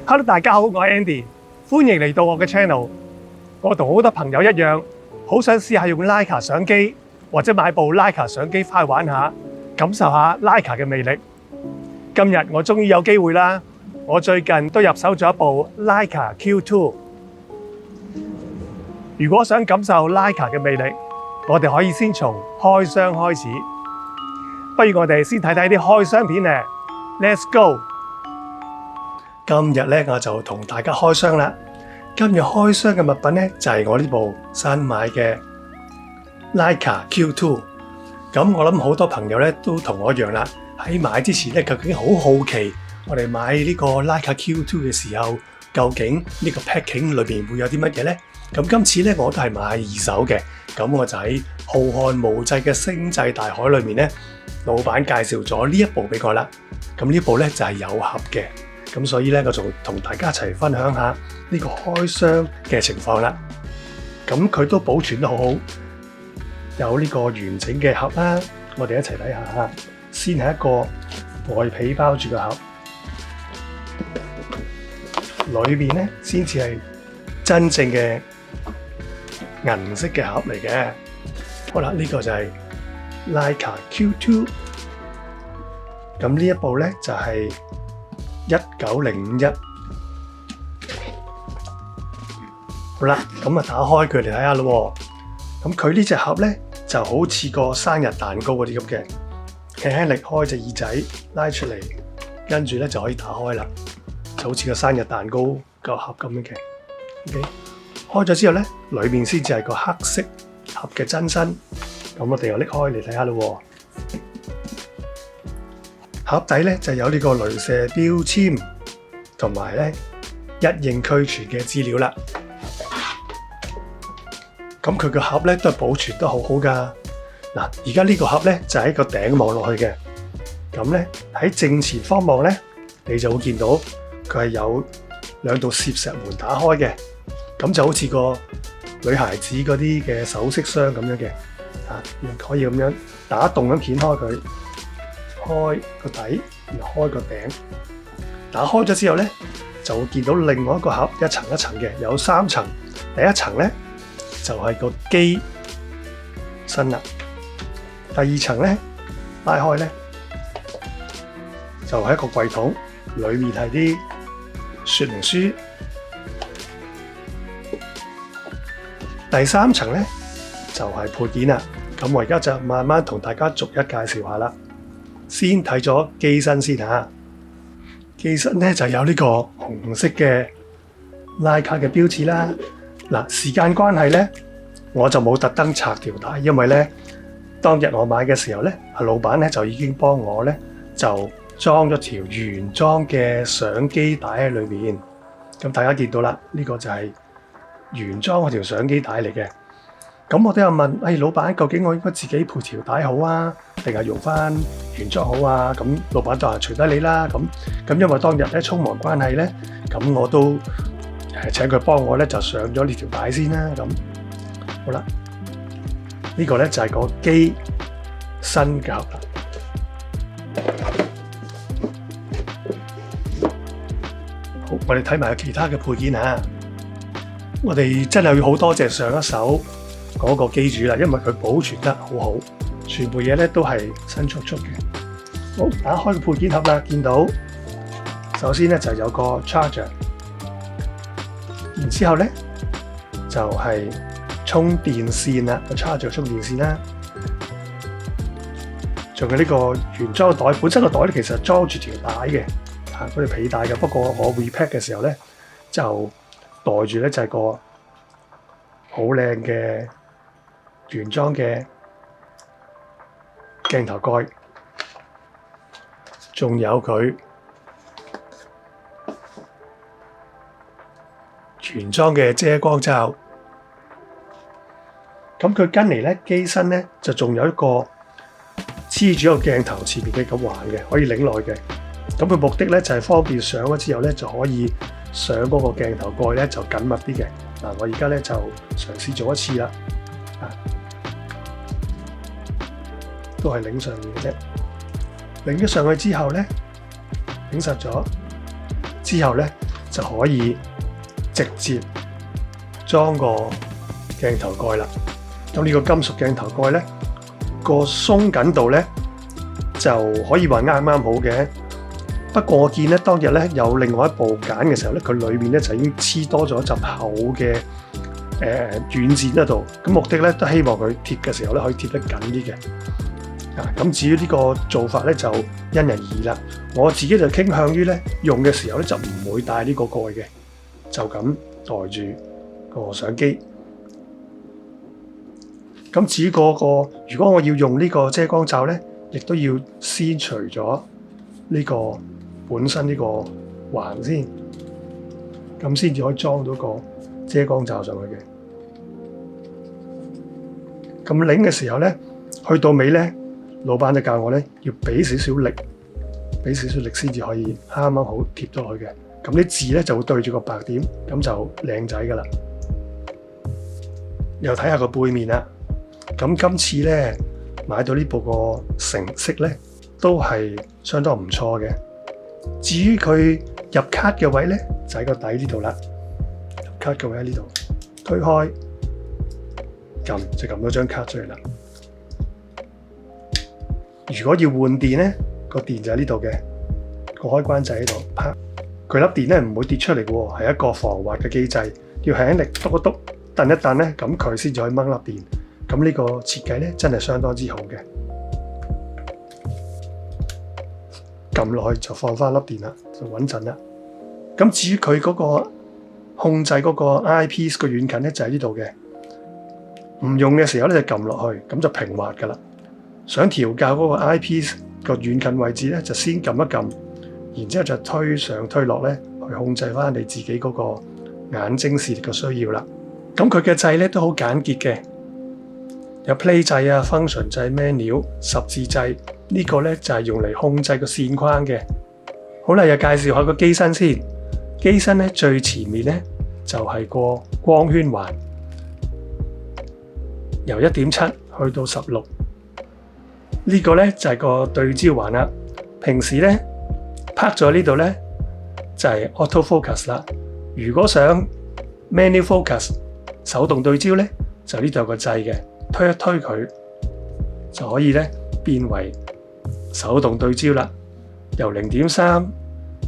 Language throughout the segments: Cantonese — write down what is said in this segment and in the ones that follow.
Hello， 大家好，我係 Andy， 歡迎嚟到我嘅 channel。我同好多朋友一樣，好想試下用 Leica 相機，或者買部 Leica 相機翻去玩下，感受下 Leica 嘅魅力。今日我終於有機會啦！我最近都入手咗一部 Leica Q2。如果想感受 Leica 嘅魅力，我哋可以先從開箱開始。不如我哋先睇睇啲開箱片咧。Let's go！ 今日咧我就同大家開箱啦。今日開箱嘅物品咧就係我呢部新買嘅 Leica Q2。咁我諗好多朋友咧都同我一樣啦，喺買之前咧究竟好好奇，我哋買呢個 Leica Q2 嘅時候，究竟呢個 packing 裏邊會有啲乜嘢咧？咁今次咧我都係買二手嘅，咁我就喺浩瀚無際嘅星際大海裏面咧，老闆介紹咗呢一部俾我啦。咁呢部咧就係有盒嘅，咁所以咧我就同大家一齊分享下呢個開箱嘅情況啦。咁佢都保存得好好，有呢個完整嘅盒啦。我哋一齊睇下嚇。先係一個外皮包住個盒，裏邊咧先至係真正嘅銀色嘅盒嚟嘅。好啦，呢個就係 Leica Q2。咁呢一部咧就係19051。好啦，咁啊打開佢嚟睇下咯。咁佢呢隻盒咧就好似個生日蛋糕嗰啲咁嘅，輕輕力開隻耳仔拉出嚟，跟住咧就可以打開啦，就好似個生日蛋糕個盒咁樣嘅。OK， 開咗之後咧，裏面先至係個黑色盒嘅真身。咁我哋又拎開嚟睇下咯。盒底咧就有呢個鐳射標籤，同埋咧一應俱全嘅資料啦。咁佢個盒咧都係保存得好好噶。嗱，而家呢個盒咧就喺個頂望落去嘅。咁咧喺正前方望咧，你就會見到佢係有兩道攝石門打開嘅。咁就好似個女孩子嗰啲嘅首飾箱咁樣嘅，可以咁樣打洞咁掀開佢。開個底，然後開個頂，打開咗之後咧，就會見到另外一個盒，一層一層嘅，有3層。第一層咧就係個機身啦，第二層咧拉開咧就係一個櫃桶，裏面係啲說明書。第三層咧就係配件啦。咁我而家就慢慢同大家逐一介紹下啦。先睇咗機身先嚇，機身咧就有呢個紅色嘅 Leica 嘅標誌啦。嗱，時間關係咧，我就冇特登拆條帶，因為咧當日我買嘅時候咧，老闆咧就已經幫我咧就裝咗條原裝嘅相機帶喺裏邊。咁大家見到啦，呢個就係原裝嗰條相機帶嚟嘅。咁我都有問，老闆，究竟我應該自己配條帶好啊，定係用翻原裝好啊？咁老闆就話隨得你啦。咁因為當日咧匆忙關係咧，咁我都請佢幫我咧就上咗呢條帶先啦。咁好啦，呢個咧就係個機身嘅盒啦。好，我哋睇埋其他嘅配件啊。我哋真係要好多謝上一手嗰個機主啦，因為佢保存得好好，全部嘢咧都係新速速嘅。好，打開個配件盒啦，見到首先咧就有個 charger， 然之後咧就係充電線啦，個 charger 充電線啦，仲有呢個原裝袋，本身個袋咧其實裝住條帶嘅，嗰條皮帶嘅。不過我 repack 嘅時候咧就袋住咧就係個好靚嘅原裝嘅鏡頭蓋，仲有佢原裝嘅遮光罩。咁佢跟嚟咧機身咧就仲有一個黐住個鏡頭前面嘅咁環嘅，可以擰落去嘅。咁佢目的咧就係方便上咗之後咧就可以上嗰個鏡頭蓋咧就緊密啲嘅。嗱，我而家咧就嘗試做一次啦。都係擰上面嘅啫，擰咗上去之後咧，擰實咗之後咧，就可以直接裝個鏡頭蓋啦。咁呢個金屬鏡頭蓋咧，個鬆緊度咧就可以話啱啱好嘅。不過我見咧當日咧有另外一部揀嘅時候咧，佢裏面咧就已經黐多咗一層厚嘅軟墊喺度。咁目的咧都希望佢貼嘅時候咧可以貼得緊啲嘅。咁至於呢個做法咧就因人而異啦。我自己就傾向於咧用嘅時候咧就唔會戴呢個蓋嘅，就咁袋住個相機。咁至於如果我要用呢個遮光罩咧，亦都要先除咗呢個本身呢個環先，咁先至可以裝到個遮光罩上去嘅。咁擰嘅時候咧，去到尾咧，老闆就教我咧要俾少少力先至可以啱啱好貼到去嘅。咁啲字咧就會對住個白點，咁就靚仔噶啦。又睇下個背面啦。咁今次咧買到呢部個成色咧都係相當唔錯嘅。至於佢入卡嘅位咧，就喺個底呢度啦。入卡嘅位喺呢度，推開就撳到張卡出嚟啦。如果要換電咧，個電就喺呢度嘅，個開關就喺度。啪，佢粒電咧唔會跌出嚟嘅喎，係一個防滑嘅機制，要輕力篤一篤，蹬一蹬咧，咁佢先至可以掹粒電。咁呢個設計咧真係相當之好嘅。撳落去就放翻粒電啦，就穩陣啦。咁至於佢嗰個控制嗰個 eyepiece 個軟近咧就喺呢度嘅。唔用嘅時候咧就撳落去，咁就平滑噶啦。想調校嗰個 eyepiece 個軟近位置咧，就先撳一撳，然之後就推上推落咧，去控制翻你自己嗰個眼睛視力嘅需要啦。咁佢嘅掣咧都好簡潔嘅，有 play 掣啊、function 掣、menu、十字掣，呢個咧就係用嚟控制個線框嘅。好啦，又介紹下個機身先。機身咧最前面咧就係個光圈環，由 1.7 去到16。呢個咧就係個對焦環啦。平時咧拍咗呢度咧就係 auto focus 啦。如果想 manual focus 手動對焦咧，就呢度有個掣嘅，推一推佢就可以咧變為手動對焦啦。由 0.3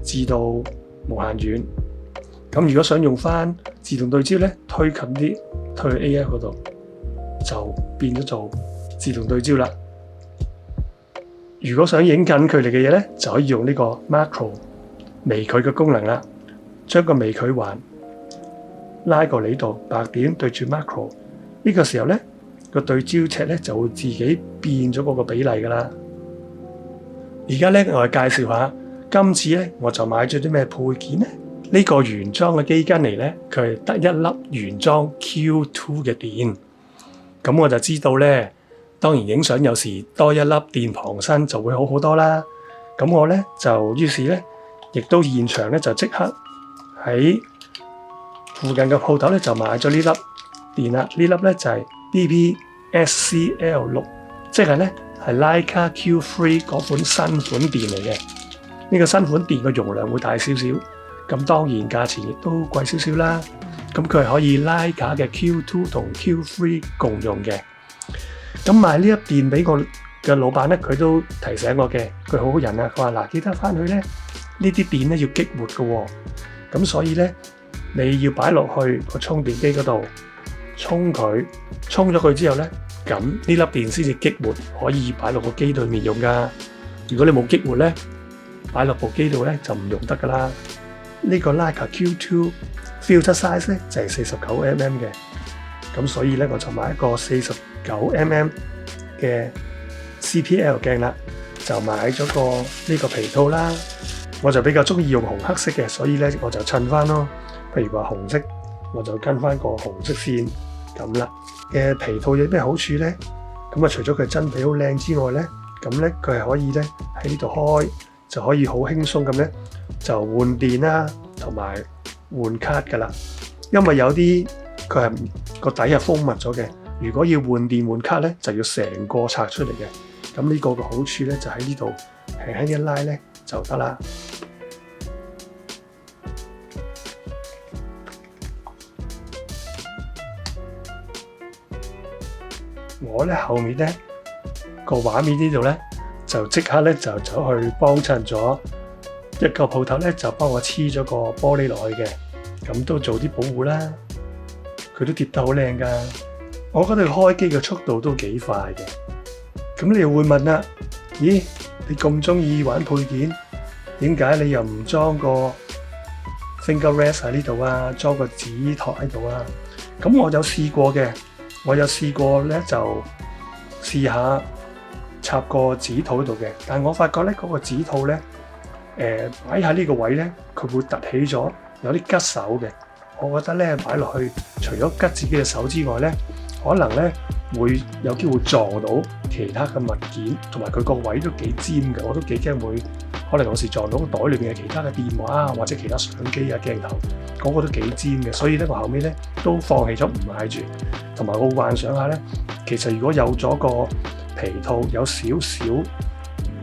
至到無限遠。咁如果想用翻自動對焦咧，推近啲，推去 AF 嗰度就變咗做自動對焦啦。如果想影近距離嘅嘢咧，就可以用呢個 macro 微距嘅功能啦。將個微距環拉過嚟呢度，白點對住 macro， 呢個時候咧個對焦尺咧就會自己變咗嗰個比例噶啦。而家咧我哋介紹下，今次咧我就買咗啲咩配件咧？呢個原裝嘅機根嚟咧，佢係得一粒原裝 Q2 嘅電。咁我就知道咧，當然影相有時多一粒電旁身就會好好多啦。咁我咧就於是咧，亦都現場咧就即刻喺附近嘅鋪頭咧就買咗呢粒電啦。呢粒咧就係 BPSCL6，即係咧係 Leica Q3 嗰款新款電嚟嘅。呢個新款電嘅容量會大少少，咁當然價錢亦都貴少少啦。咁佢係可以 Leica嘅 Q2 同 Q3 共用嘅。咁賣呢粒電俾我嘅老闆咧，佢都提醒我嘅，佢好好人啊。佢話嗱，記得翻去咧，呢啲電咧要激活嘅喎。咁所以咧，你要擺落去個充電機嗰度充佢，充咗佢之後咧，咁呢粒電先至激活，可以擺落個機裏面用噶。如果你冇激活咧，擺落部機度咧就唔用得噶啦。呢個 Leica Q2 filter size 咧就係49mm 嘅，咁所以咧我就買一個49mm 嘅 CPL 鏡啦，就買咗呢個皮套啦。我就比較中意用紅黑色嘅，所以咧我就襯翻咯。譬如話紅色，我就跟翻個紅色線咁啦。嘅皮套有咩好處咧？咁啊，除咗佢真皮好靚之外咧，咁咧佢係可以咧喺呢度開，就可以好輕鬆咁咧就換電啦，同埋換卡噶啦。因為有啲佢係個底係封密咗嘅，如果要換電換卡咧，就要成個拆出嚟嘅。咁呢個嘅好處咧就喺呢度輕輕一拉咧就得啦。我咧後面咧個畫面呢度咧就即刻咧就走去幫襯咗一個鋪頭咧，就幫我黐咗個玻璃落去嘅，咁都做啲保護啦。佢都貼得好靚㗎，我覺得佢開機嘅速度都幾快嘅。咁你又會問啦，咦？你咁中意玩配件，點解你又唔裝個 finger rest 喺呢度啊？裝個指托喺度啊？咁我有試過嘅，我有試過咧就試下插個指套喺度嘅，但我發覺咧嗰個指套咧擺喺呢個位咧，佢會凸起咗，有啲拮手嘅。我覺得咧擺落去，除咗拮自己嘅手之外咧，可能咧會有機會撞到其他嘅物件，同埋佢個位都幾尖嘅，我都幾驚會可能有時撞到袋裏邊嘅其他嘅電話啊，或者其他相機啊鏡頭，嗰個都幾尖嘅，所以咧我後尾咧都放棄咗唔買住，同埋我幻想下咧，其實如果有咗個皮套有少少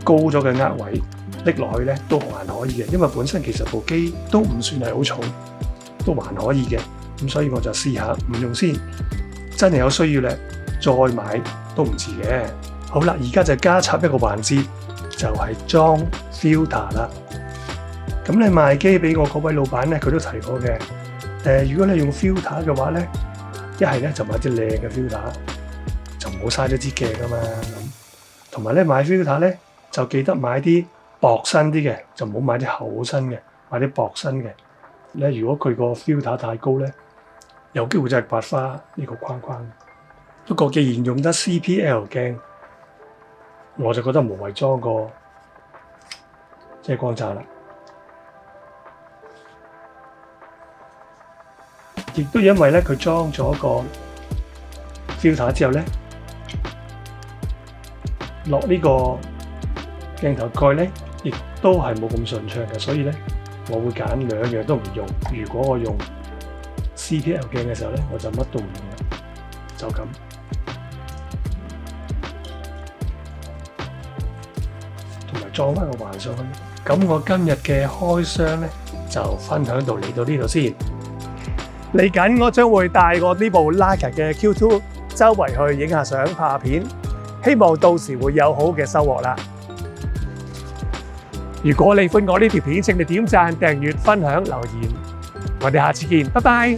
高咗嘅握位，拎落去咧都還可以嘅，因為本身其實部機都唔算係好重。都還可以嘅，咁所以我就試下唔用先，真係有需要咧再買都唔遲嘅。好啦，而家就加插一個環節，就係裝 filter 啦。咁你賣機俾我嗰位老闆咧，佢都提過嘅。如果你用 filter 嘅話咧，一係咧就買啲靚嘅 filter，就唔好嘥咗支鏡啊嘛。咁同埋咧買 filter 咧就記得買啲薄身啲嘅，就唔好買啲厚身嘅，買啲薄身嘅。如果佢個 filter 太高咧，有機會就係刮花呢個框框。不過既然用得 CPL 鏡，我就覺得無謂裝個遮光罩啦。亦都因為咧佢裝咗個 filter 之後咧，落呢個鏡頭蓋咧，亦都係冇咁順暢嘅，所以咧。我會揀兩樣都唔用。如果我用 CPL 鏡嘅時候咧，我就乜都唔用啦，就咁。同埋裝翻個環上去。咁我今日嘅開箱咧就分享到嚟到呢度先。嚟緊我將會帶我呢部 Leica 嘅 Q2 周圍去影下相、拍下片，希望到時會有好嘅收穫啦。如果你歡迎我呢條片，請你點讚、訂閱、分享、留言。我哋下次見，拜拜。